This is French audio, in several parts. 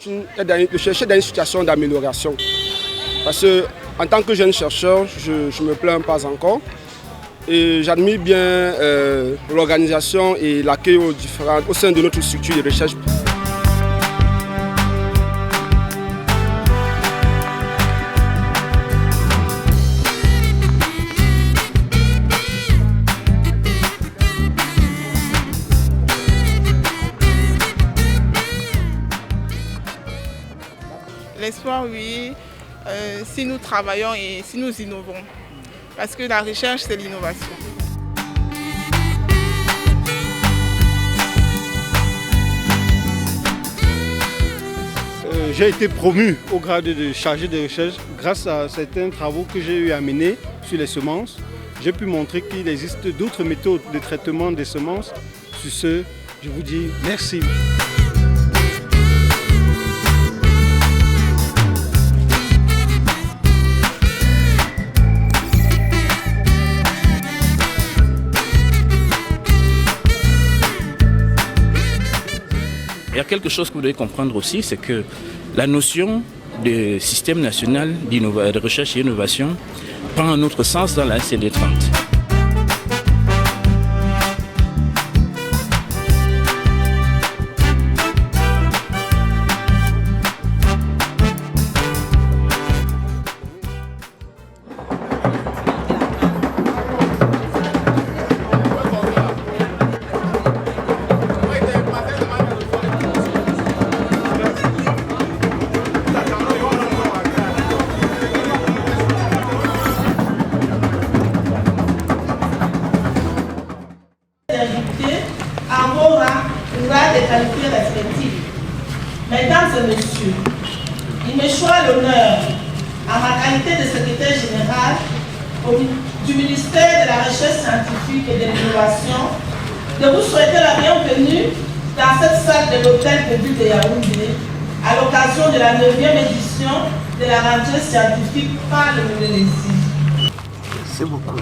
de chercher dans une situation d'amélioration. Parce qu'en tant que jeune chercheur, je ne me plains pas encore. Et j'admire bien l'organisation et l'accueil au sein de notre structure de recherche. L'espoir, oui, si nous travaillons et si nous innovons. Parce que la recherche, c'est l'innovation. J'ai été promu au grade de chargé de recherche grâce à certains travaux que j'ai eu à mener sur les semences. J'ai pu montrer qu'il existe d'autres méthodes de traitement des semences. Sur ce, je vous dis merci. Il y a quelque chose que vous devez comprendre aussi, c'est que la notion de système national de recherche et innovation prend un autre sens dans la CD30. Mesdames et messieurs, il me choisit l'honneur, à ma qualité de secrétaire général du ministère de la Recherche scientifique et de l'Innovation, de vous souhaiter la bienvenue dans cette salle de l'hôtel de ville de Yaoundé à l'occasion de la 9e édition de la rentrée scientifique par le Monténésie. C'est beaucoup.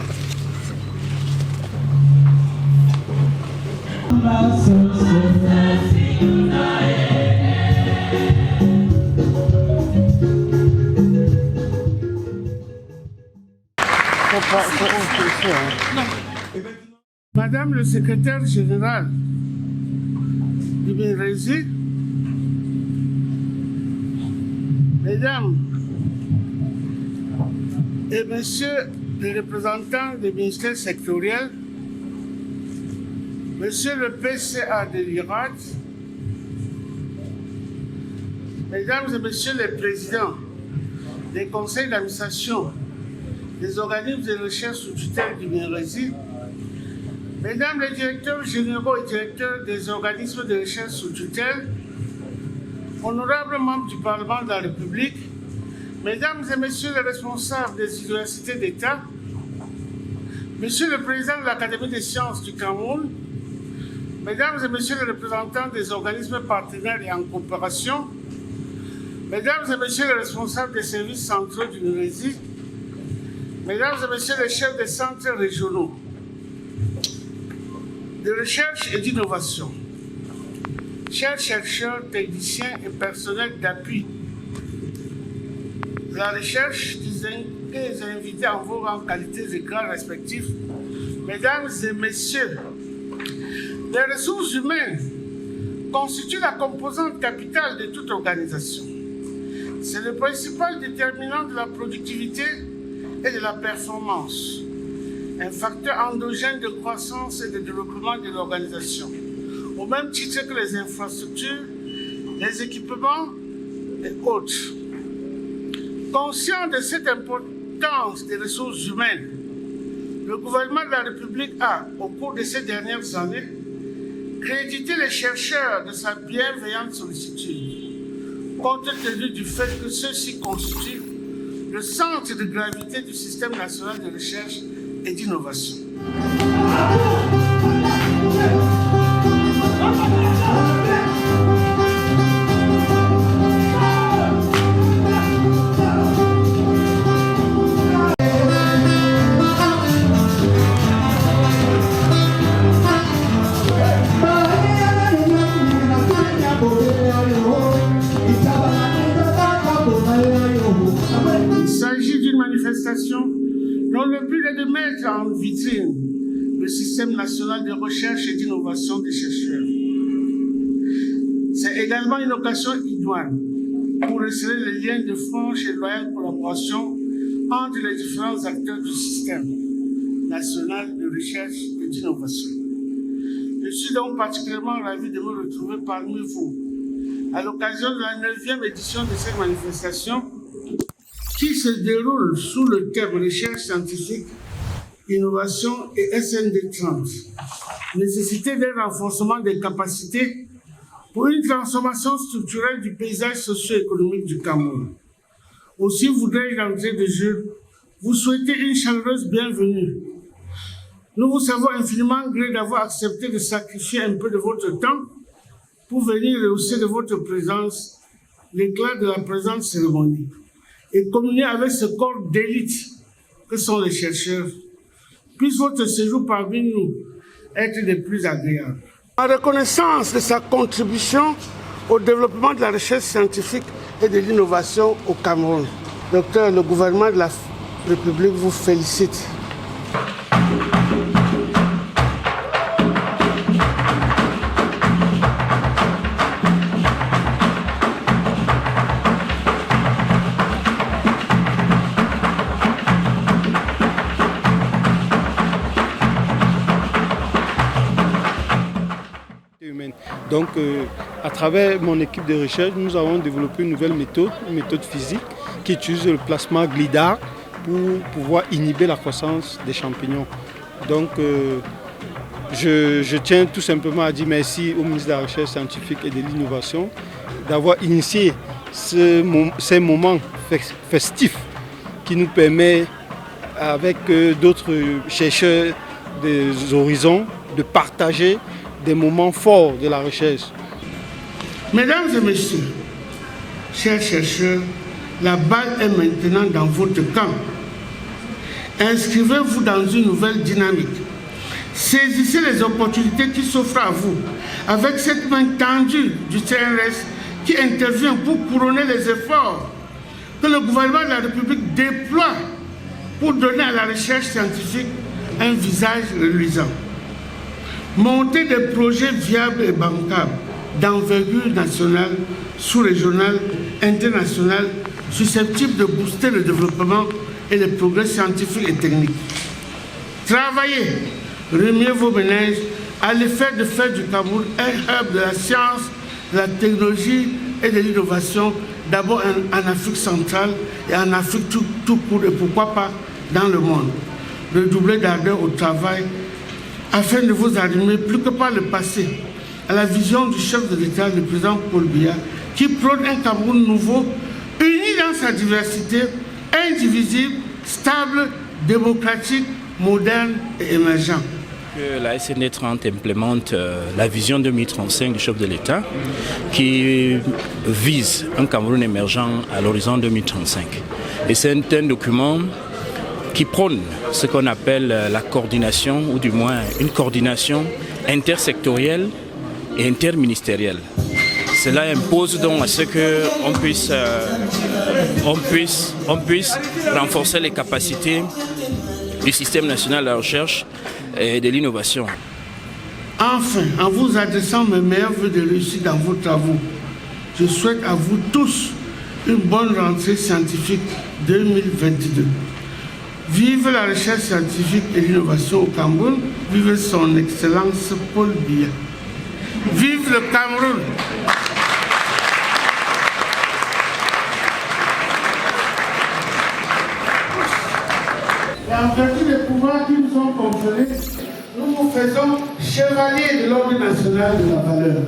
Madame le secrétaire général du MINRESI, Mesdames et Messieurs les représentants des ministères sectoriels, Monsieur le PCA de l'IRAD, Mesdames et Messieurs les présidents des conseils d'administration des organismes de recherche sous tutelle du MINRESI, Mesdames les directeurs généraux et directeurs des organismes de recherche sous tutelle, honorables membres du Parlement de la République, Mesdames et Messieurs les responsables des universités d'État, Monsieur le Président de l'Académie des sciences du Cameroun, Mesdames et Messieurs les représentants des organismes partenaires et en coopération, Mesdames et Messieurs les responsables des services centraux du MINRESI, Mesdames et Messieurs les chefs des centres régionaux de recherche et d'innovation, chers chercheurs, techniciens et personnels d'appui de la recherche, distingués invités en vos rangs, qualités et grades respectifs, Mesdames et Messieurs, les ressources humaines constituent la composante capitale de toute organisation. C'est le principal déterminant de la productivité et de la performance, un facteur endogène de croissance et de développement de l'organisation, au même titre que les infrastructures, les équipements et autres. Conscient de cette importance des ressources humaines, le gouvernement de la République a, au cours de ces dernières années, crédité les chercheurs de sa bienveillante sollicitude, compte tenu du fait que ceux-ci constituent le centre de gravité du système national de recherche et d'innovation. It's mettre en vitrine le système national de recherche et d'innovation des chercheurs. C'est également une occasion idoine pour resserrer les liens de franche et loyale collaboration entre les différents acteurs du système national de recherche et d'innovation. Je suis donc particulièrement ravi de me retrouver parmi vous à l'occasion de la 9e édition de cette manifestation qui se déroule sous le thème recherche scientifique, innovation et SND 30. Nécessité d'un renforcement des capacités pour une transformation structurelle du paysage socio-économique du Cameroun. Aussi voudrais-je d'entrée de jeu vous souhaiter une chaleureuse bienvenue. Nous vous savons infiniment gré d'avoir accepté de sacrifier un peu de votre temps pour venir rehausser de votre présence l'éclat de la présente cérémonie et communier avec ce corps d'élite que sont les chercheurs. Puisse votre séjour parmi nous être des plus agréables. En reconnaissance de sa contribution au développement de la recherche scientifique et de l'innovation au Cameroun, Docteur, le gouvernement de la République vous félicite. Donc, à travers mon équipe de recherche, nous avons développé une nouvelle méthode, une méthode physique qui utilise le plasma glidar pour pouvoir inhiber la croissance des champignons. Donc, je tiens tout simplement à dire merci au ministre de la Recherche scientifique et de l'Innovation d'avoir initié ces moments festifs qui nous permettent, avec d'autres chercheurs des horizons, de partager des moments forts de la recherche. Mesdames et messieurs, chers chercheurs, la balle est maintenant dans votre camp. Inscrivez-vous dans une nouvelle dynamique. Saisissez les opportunités qui s'offrent à vous avec cette main tendue du CNRS qui intervient pour couronner les efforts que le gouvernement de la République déploie pour donner à la recherche scientifique un visage reluisant. Monter des projets viables et bancables d'envergure nationale, sous-régionale, internationale, susceptibles de booster le développement et les progrès scientifiques et techniques. Travaillez, remuez vos ménages à l'effet de faire du Cameroun un hub de la science, de la technologie et de l'innovation, d'abord en Afrique centrale et en Afrique tout court et pourquoi pas dans le monde. Redoubler d'ardeur au travail afin de vous arrimer plus que par le passé à la vision du chef de l'État, le président Paul Biya, qui prône un Cameroun nouveau, uni dans sa diversité, indivisible, stable, démocratique, moderne et émergent. La SND 30 implémente la vision 2035 du chef de l'État qui vise un Cameroun émergent à l'horizon 2035. Et c'est un document qui prône ce qu'on appelle la coordination, ou du moins une coordination intersectorielle et interministérielle. Cela impose donc à ce qu'on puisse renforcer les capacités du système national de la recherche et de l'innovation. Enfin, en vous adressant mes meilleurs vœux de réussite dans vos travaux, je souhaite à vous tous une bonne rentrée scientifique 2022. Vive la recherche scientifique et l'innovation au Cameroun, vive son Excellence Paul Biya. Vive le Cameroun! Et en vertu des pouvoirs qui nous sont conférés, nous vous faisons chevalier de l'ordre national de la valeur.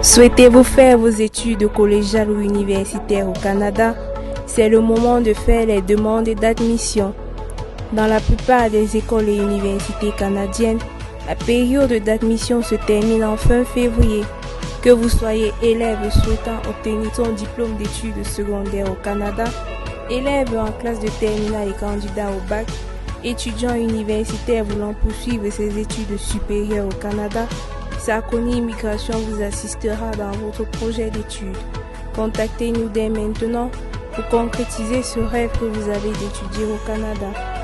Souhaitez-vous faire vos études collégiales ou universitaires au Canada? C'est le moment de faire les demandes d'admission. Dans la plupart des écoles et universités canadiennes, la période d'admission se termine en fin février. Que vous soyez élève souhaitant obtenir son diplôme d'études secondaires au Canada, élève en classe de terminale et candidat au bac, étudiant universitaire voulant poursuivre ses études supérieures au Canada, Sarconi Immigration vous assistera dans votre projet d'études. Contactez-nous dès maintenant pour concrétiser ce rêve que vous avez d'étudier au Canada.